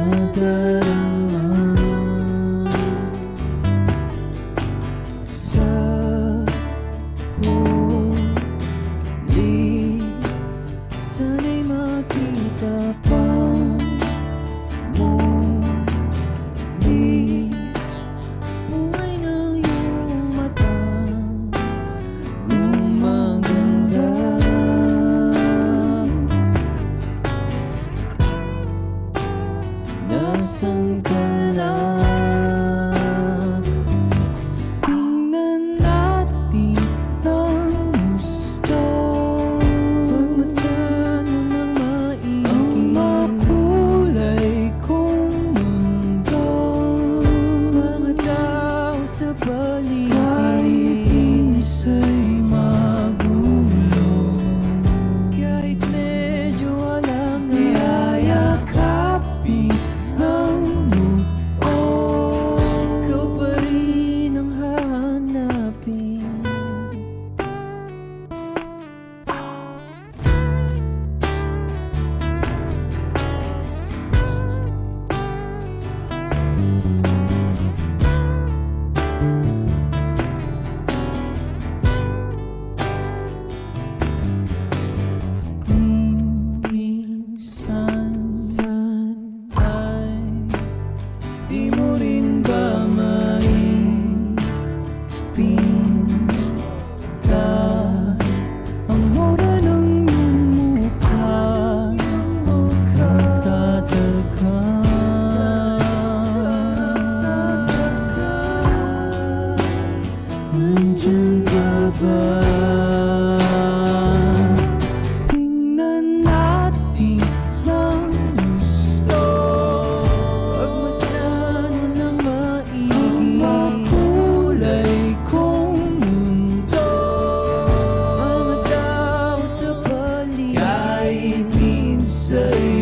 nadarama sa huli. Sana'y makita pa muli buhay ng iyong mata gumaganda. Nasaan ka na? Tingnan natin ang gusto. Pagmasdan mo ng maigi ang makulay kong mundo. Mga tao sa paligid kahit minsa'y magulo, kahit medyo walang yayakapin ang mundo. Ikaw pa rin ang hahanapin. Minsan ay di mo rin ba maipinta ang mura ng iyong mukha? Nagtataka, nandiyan ka ba? Tingnan natin ng gusto. Pagmasdan mo ng maigi ang makulay kong mundo. Mga tao sa paligid kahit minsa'y